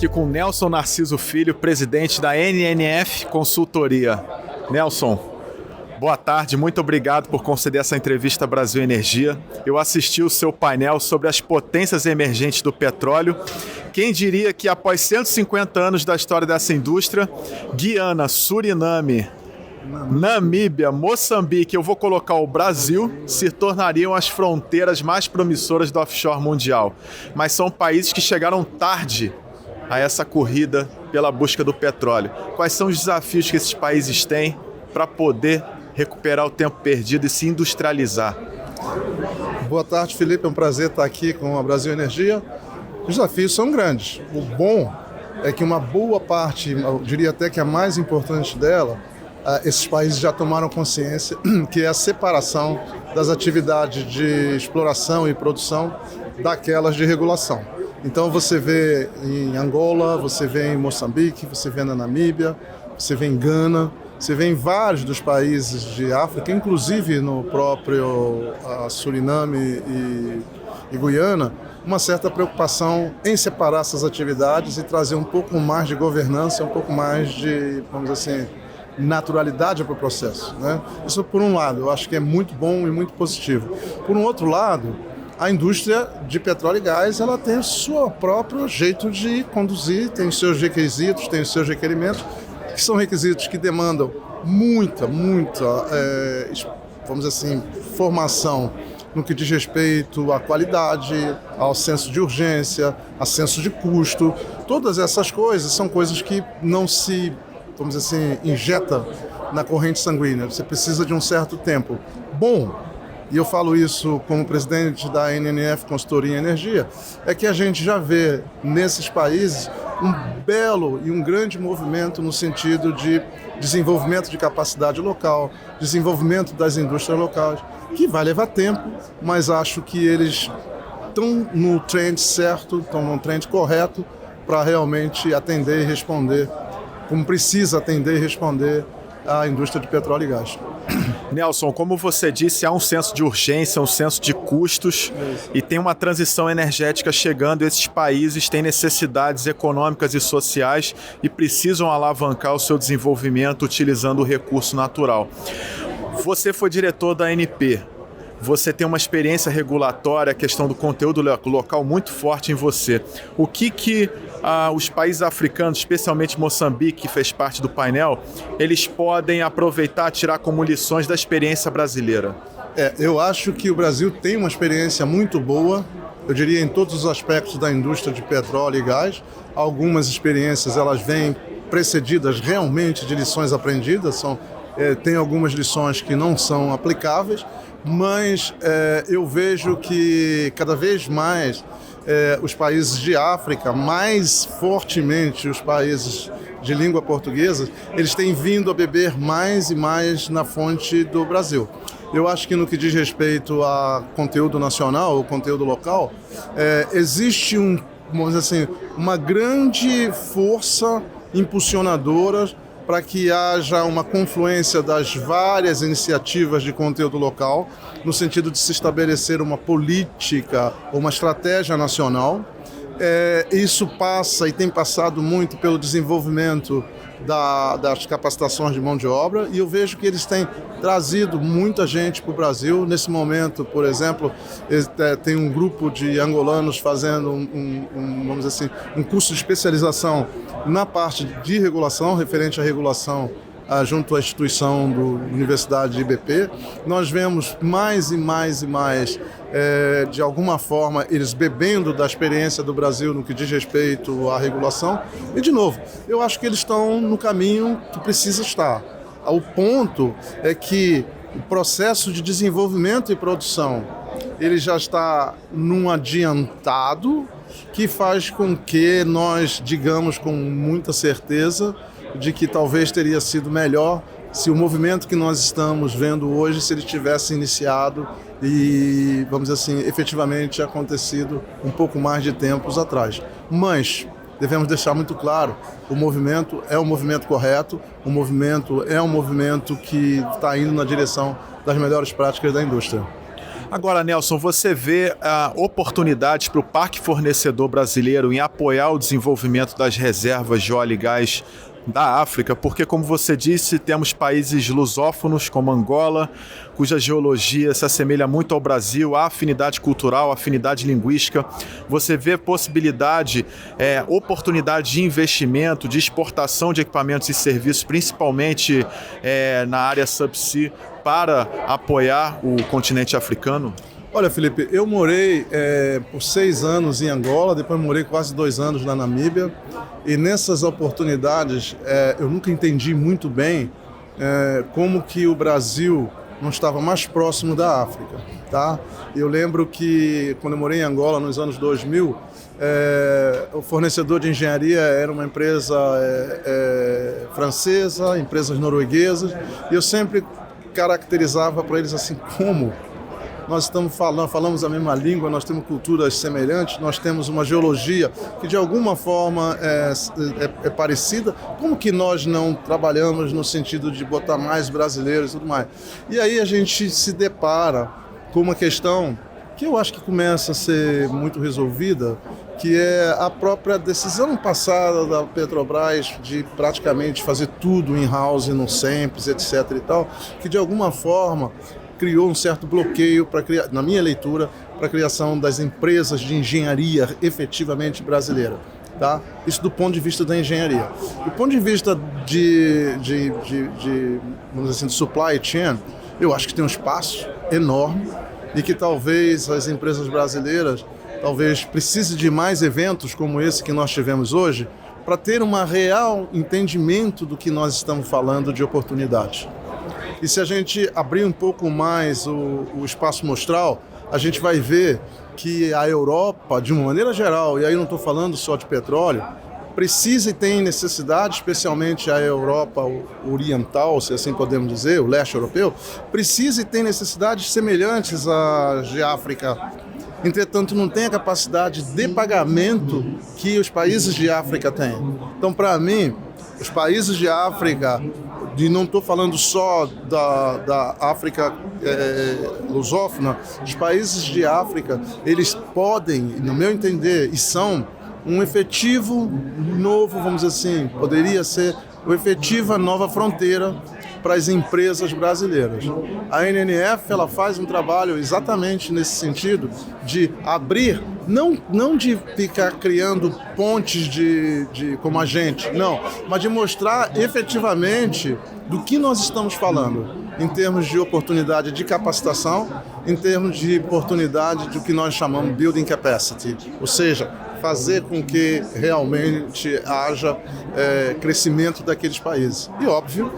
aqui com Nelson Narciso Filho, presidente da NNF Consultoria. Nelson, boa tarde, muito obrigado por conceder essa entrevista à Brasil Energia. Eu assisti o seu painel sobre as potências emergentes do petróleo. Quem diria que após 150 anos da história dessa indústria, Guiana, Suriname, Namíbia, Moçambique, eu vou colocar o Brasil, se tornariam as fronteiras mais promissoras do offshore mundial. Mas são países que chegaram tarde a essa corrida pela busca do petróleo. Quais são os desafios que esses países têm para poder recuperar o tempo perdido e se industrializar? Boa tarde, Felipe. É um prazer estar aqui com a Brasil Energia. Os desafios são grandes. O bom é que uma boa parte, eu diria até que a mais importante dela, esses países já tomaram consciência que é a separação das atividades de exploração e produção daquelas de regulação. Então você vê em Angola, você vê em Moçambique, você vê na Namíbia, você vê em Gana, você vê em vários dos países de África, inclusive no próprio Suriname e Guiana, uma certa preocupação em separar essas atividades e trazer um pouco mais de governança, um pouco mais de, vamos dizer assim, naturalidade para o processo, né? Isso por um lado, eu acho que é muito bom e muito positivo. Por um outro lado, a indústria de petróleo e gás, ela tem o seu próprio jeito de conduzir, tem os seus requisitos, tem os seus requerimentos, que são requisitos que demandam muita, vamos dizer assim, formação no que diz respeito à qualidade, ao senso de urgência, ao senso de custo. Todas essas coisas são coisas que não se, vamos dizer assim, injeta na corrente sanguínea. Você precisa de um certo tempo. Bom, e eu falo isso como presidente da NNF Consultoria em Energia, é que a gente já vê nesses países um belo e um grande movimento no sentido de desenvolvimento de capacidade local, desenvolvimento das indústrias locais, que vai levar tempo, mas acho que eles estão no trend certo, estão no trend correto para realmente atender e responder como precisa atender e responder à indústria de petróleo e gás. Nelson, como você disse, há um senso de urgência, um senso de custos e tem uma transição energética chegando. Esses países têm necessidades econômicas e sociais e precisam alavancar o seu desenvolvimento utilizando o recurso natural. Você foi diretor da ANP. Você tem uma experiência regulatória, a questão do conteúdo local muito forte em você. O que os países africanos, especialmente Moçambique, que fez parte do painel, eles podem aproveitar, tirar como lições da experiência brasileira? Eu acho que o Brasil tem uma experiência muito boa, eu diria em todos os aspectos da indústria de petróleo e gás. Algumas experiências elas vêm precedidas realmente de lições aprendidas, tem algumas lições que não são aplicáveis, mas eu vejo que cada vez mais os países de África, mais fortemente os países de língua portuguesa, eles têm vindo a beber mais e mais na fonte do Brasil. Eu acho que no que diz respeito a conteúdo nacional, ou conteúdo local, existe vamos dizer assim, uma grande força impulsionadora para que haja uma confluência das várias iniciativas de conteúdo local, no sentido de se estabelecer uma política ou uma estratégia nacional. Isso passa e tem passado muito pelo desenvolvimento das capacitações de mão de obra, e eu vejo que eles têm trazido muita gente para o Brasil. Nesse momento, por exemplo, tem um grupo de angolanos fazendo vamos dizer assim, um curso de especialização na parte de regulação, referente à regulação junto à instituição da Universidade de IBP. Nós vemos mais e mais e mais, de alguma forma, eles bebendo da experiência do Brasil no que diz respeito à regulação. E, de novo, eu acho que eles estão no caminho que precisa estar. O ponto é que o processo de desenvolvimento e produção ele já está num adiantado que faz com que nós digamos com muita certeza de que talvez teria sido melhor se o movimento que nós estamos vendo hoje, se ele tivesse iniciado e, vamos dizer assim, efetivamente acontecido um pouco mais de tempos atrás. Mas devemos deixar muito claro, o movimento é um movimento correto, o movimento é um movimento que está indo na direção das melhores práticas da indústria. Agora, Nelson, você vê oportunidades para o parque fornecedor brasileiro em apoiar o desenvolvimento das reservas de óleo e gás da África, porque, como você disse, temos países lusófonos como Angola, cuja geologia se assemelha muito ao Brasil, há afinidade cultural, afinidade linguística. Você vê possibilidade, oportunidade de investimento, de exportação de equipamentos e serviços, principalmente na área subsea, para apoiar o continente africano? Olha, Felipe, eu morei por 6 anos em Angola, depois morei quase 2 anos na Namíbia, e nessas oportunidades eu nunca entendi muito bem como que o Brasil não estava mais próximo da África, tá? Eu lembro que quando eu morei em Angola nos anos 2000, o fornecedor de engenharia era uma empresa francesa, empresas norueguesas, e eu sempre caracterizava para eles assim, como nós falamos a mesma língua, nós temos culturas semelhantes, nós temos uma geologia que de alguma forma é parecida. Como que nós não trabalhamos no sentido de botar mais brasileiros e tudo mais? E aí a gente se depara com uma questão que eu acho que começa a ser muito resolvida, que é a própria decisão passada da Petrobras de praticamente fazer tudo in-house, no SEMPES, etc. e tal, que de alguma forma criou um certo bloqueio, na minha leitura, para a criação das empresas de engenharia efetivamente brasileira. Tá? Isso do ponto de vista da engenharia. Do ponto de vista vamos dizer assim, de supply chain, eu acho que tem um espaço enorme e que talvez as empresas brasileiras precisem de mais eventos como esse que nós tivemos hoje para ter um real entendimento do que nós estamos falando de oportunidade. E se a gente abrir um pouco mais o espaço mostral, a gente vai ver que a Europa, de uma maneira geral, e aí não estou falando só de petróleo, precisa e tem necessidade, especialmente a Europa oriental, se assim podemos dizer, o leste europeu, precisa e tem necessidades semelhantes às de África. Entretanto, não tem a capacidade de pagamento que os países de África têm. Então, para mim, os países de África, e não estou falando só da África lusófona, os países de África, eles podem, no meu entender, e são um efetivo novo, vamos dizer assim, poderia ser uma efetiva nova fronteira para as empresas brasileiras. A NNF ela faz um trabalho exatamente nesse sentido de abrir, não de ficar criando pontes como a gente, não, mas de mostrar efetivamente do que nós estamos falando, em termos de oportunidade de capacitação, em termos de oportunidade do que nós chamamos building capacity, ou seja, fazer com que realmente haja crescimento daqueles países. E óbvio,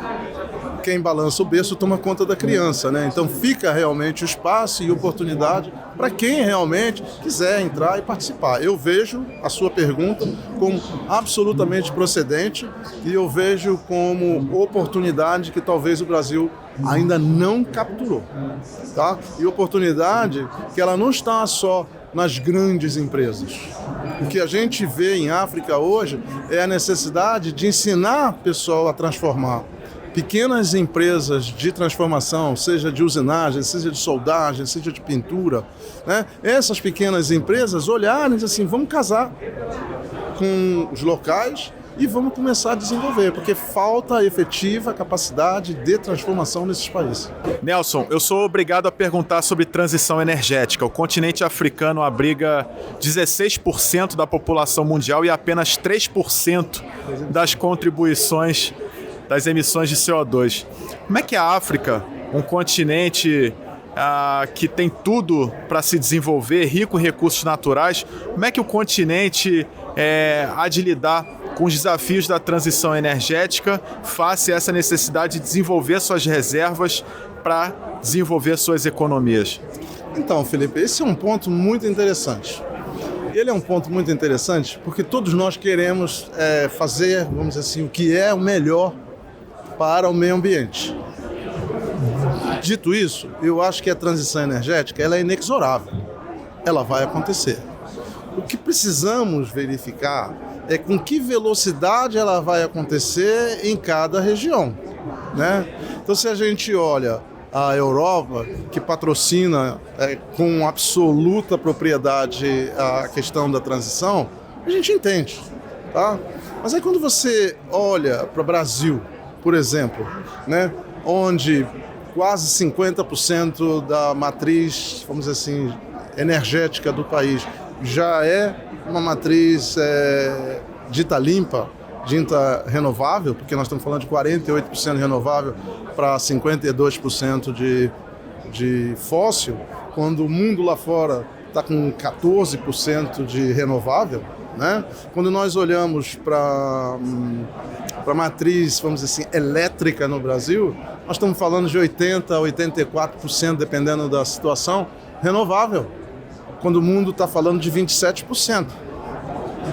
quem balança o berço toma conta da criança, né? Então fica realmente o espaço e oportunidade para quem realmente quiser entrar e participar. Eu vejo a sua pergunta como absolutamente procedente e eu vejo como oportunidade que talvez o Brasil ainda não capturou, tá? E oportunidade que ela não está só nas grandes empresas. O que a gente vê em África hoje é a necessidade de ensinar o pessoal a transformar. Pequenas empresas de transformação, seja de usinagem, seja de soldagem, seja de pintura, né? Essas pequenas empresas olharem e dizer assim, vamos casar com os locais e vamos começar a desenvolver, porque falta efetiva capacidade de transformação nesses países. Nelson, eu sou obrigado a perguntar sobre transição energética. O continente africano abriga 16% da população mundial e apenas 3% das contribuições das emissões de CO2. Como é que a África, um continente que tem tudo para se desenvolver, rico em recursos naturais, como é que o continente há de lidar com os desafios da transição energética face a essa necessidade de desenvolver suas reservas para desenvolver suas economias? Então, Felipe, esse é um ponto muito interessante. Ele é um ponto muito interessante porque todos nós queremos fazer, vamos dizer assim, o que é o melhor para o meio ambiente. Dito isso, eu acho que a transição energética ela é inexorável. Ela vai acontecer. O que precisamos verificar é com que velocidade ela vai acontecer em cada região, né? Então, se a gente olha a Europa, que patrocina com absoluta propriedade a questão da transição, a gente entende, tá? Mas aí quando você olha para o Brasil, por exemplo, né, onde quase 50% da matriz, vamos dizer assim, energética do país já é uma matriz dita limpa, dita renovável, porque nós estamos falando de 48% renovável para 52% de fóssil, quando o mundo lá fora está com 14% de renovável, né? Quando nós olhamos para a matriz, vamos dizer assim, elétrica no Brasil, nós estamos falando de 80% a 84%, dependendo da situação, renovável, quando o mundo está falando de 27%.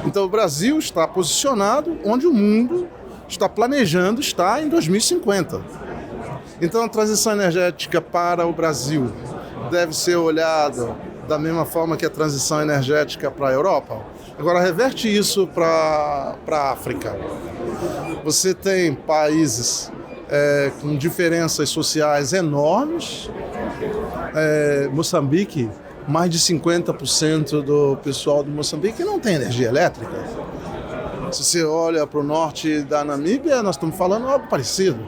Então o Brasil está posicionado onde o mundo está planejando estar em 2050. Então a transição energética para o Brasil deve ser olhada da mesma forma que a transição energética para a Europa. Agora reverte isso para a África. Você tem países com diferenças sociais enormes. Moçambique, mais de 50% do pessoal do Moçambique não tem energia elétrica. Se você olha para o norte da Namíbia, nós estamos falando algo parecido,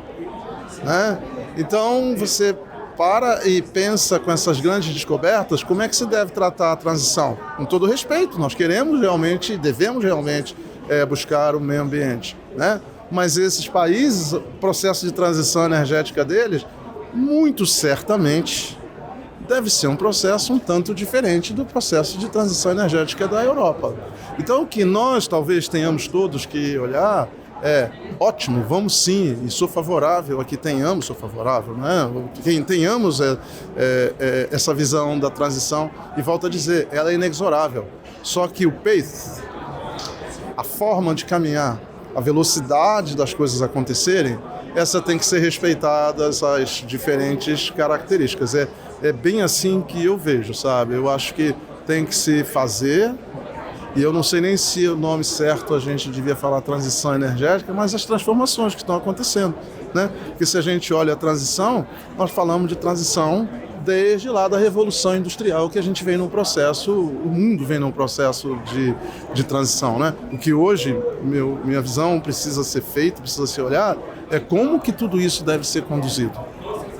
né? Então você para e pensa com essas grandes descobertas, como é que se deve tratar a transição? Com todo respeito, nós queremos realmente, devemos realmente buscar o meio ambiente, né? Mas esses países, o processo de transição energética deles, muito certamente deve ser um processo um tanto diferente do processo de transição energética da Europa. Então, o que nós talvez tenhamos todos que olhar ótimo, vamos sim, e sou favorável a que tenhamos, né? Que tenhamos essa visão da transição, e volto a dizer, ela é inexorável. Só que o pace, a forma de caminhar, a velocidade das coisas acontecerem, essa tem que ser respeitada as diferentes características. É bem assim que eu vejo, sabe? Eu acho que tem que se fazer, e eu não sei nem se o nome certo a gente devia falar transição energética, mas as transformações que estão acontecendo, né? Porque se a gente olha a transição, nós falamos de transição desde lá da Revolução Industrial, que a gente vem num processo, o mundo vem num processo de transição, né? O que hoje, minha visão precisa ser feito, precisa ser olhado, é como que tudo isso deve ser conduzido,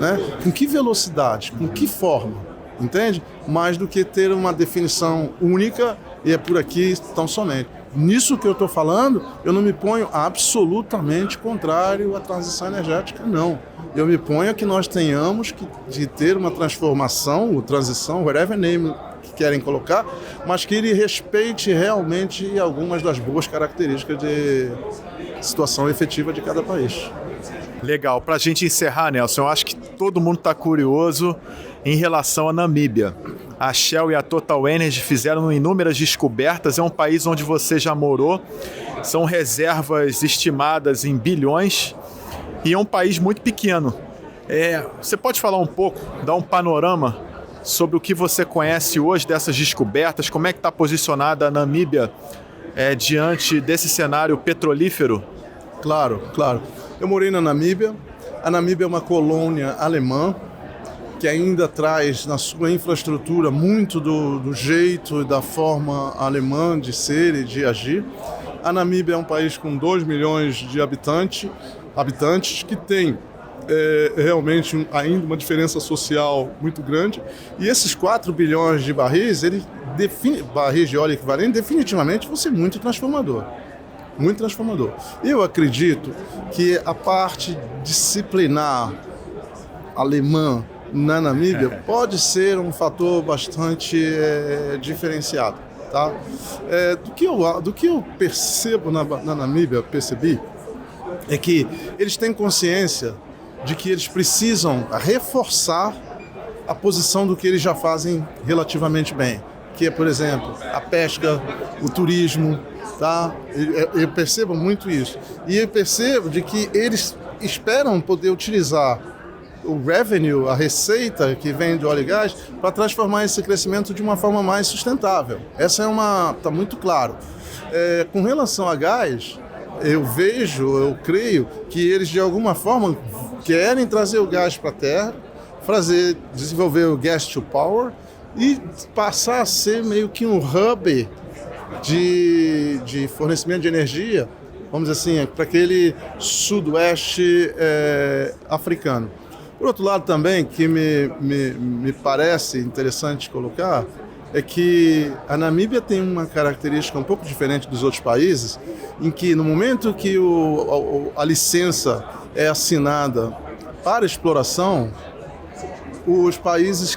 né? Com que velocidade, com que forma, entende? Mais do que ter uma definição única e é por aqui tão somente. Nisso que eu estou falando, eu não me ponho absolutamente contrário à transição energética, não. Eu me ponho a que nós tenhamos de ter uma transformação, ou transição, whatever name que querem colocar, mas que ele respeite realmente algumas das boas características de situação efetiva de cada país. Legal. Para a gente encerrar, Nelson, eu acho que todo mundo está curioso em relação à Namíbia. A Shell e a Total Energy fizeram inúmeras descobertas, é um país onde você já morou, são reservas estimadas em bilhões e é um país muito pequeno. Você pode falar um pouco, dar um panorama sobre o que você conhece hoje dessas descobertas, como é que está posicionada a Namíbia diante desse cenário petrolífero? Claro. Eu morei na Namíbia. A Namíbia é uma colônia alemã que ainda traz na sua infraestrutura muito do jeito e da forma alemã de ser e de agir. A Namíbia é um país com 2 milhões de habitantes que tem realmente ainda uma diferença social muito grande. E esses 4 bilhões de barris, barris de óleo equivalente, definitivamente vão ser muito transformador. Muito transformador. Eu acredito que a parte disciplinar alemã na Namíbia pode ser um fator bastante diferenciado, tá? Do que eu percebo na Namíbia, percebi, é que eles têm consciência de que eles precisam reforçar a posição do que eles já fazem relativamente bem, que é, por exemplo, a pesca, o turismo, tá? Eu percebo muito isso. E eu percebo de que eles esperam poder utilizar o revenue, a receita que vem de óleo e gás, para transformar esse crescimento de uma forma mais sustentável. Essa está muito claro. Com relação a gás, eu creio que eles de alguma forma querem trazer o gás para a terra, desenvolver o gas to power e passar a ser meio que um hub de fornecimento de energia, vamos dizer assim, para aquele sudoeste africano. Por outro lado também, que me parece interessante colocar, é que a Namíbia tem uma característica um pouco diferente dos outros países, em que no momento que a licença é assinada para exploração, os países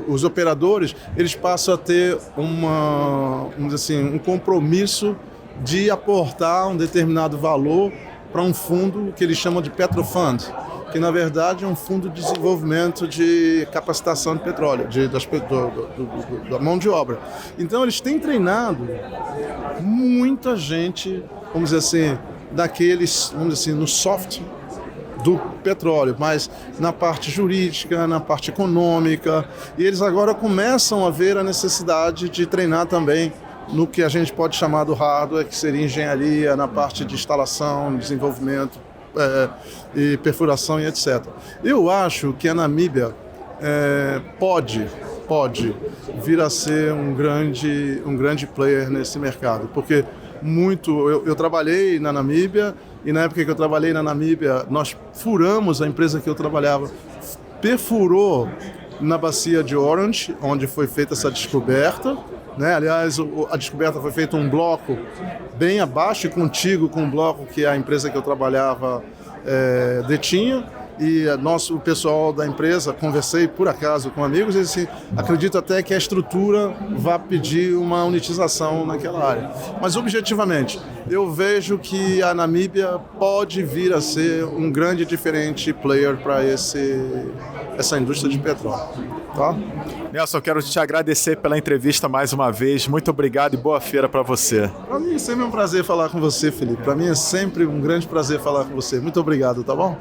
os operadores, eles passam a ter vamos dizer assim, um compromisso de aportar um determinado valor para um fundo que eles chamam de Petrofund, que na verdade é um fundo de desenvolvimento de capacitação de petróleo, da mão de obra. Então eles têm treinado muita gente, vamos dizer assim, vamos dizer assim, no soft do petróleo, mas na parte jurídica, na parte econômica, e eles agora começam a ver a necessidade de treinar também no que a gente pode chamar do hardware, que seria engenharia, na parte de instalação, desenvolvimento, e perfuração e etc. Eu acho que a Namíbia pode vir a ser um grande player nesse mercado, porque eu trabalhei na Namíbia, e na época que eu trabalhei na Namíbia, nós furamos, a empresa que eu trabalhava perfurou na bacia de Orange, onde foi feita essa descoberta, né? Aliás, a descoberta foi feita um bloco bem abaixo e contíguo com um bloco que a empresa que eu trabalhava detinha. E o pessoal da empresa, conversei por acaso com amigos, e disse, acredito até que a estrutura vá pedir uma unitização naquela área. Mas objetivamente, eu vejo que a Namíbia pode vir a ser um grande diferente player para essa indústria de petróleo. Tá? Nelson, quero te agradecer pela entrevista mais uma vez. Muito obrigado e boa feira para você. Para mim é sempre um prazer falar com você, Felipe. Para mim é sempre um grande prazer falar com você. Muito obrigado, tá bom?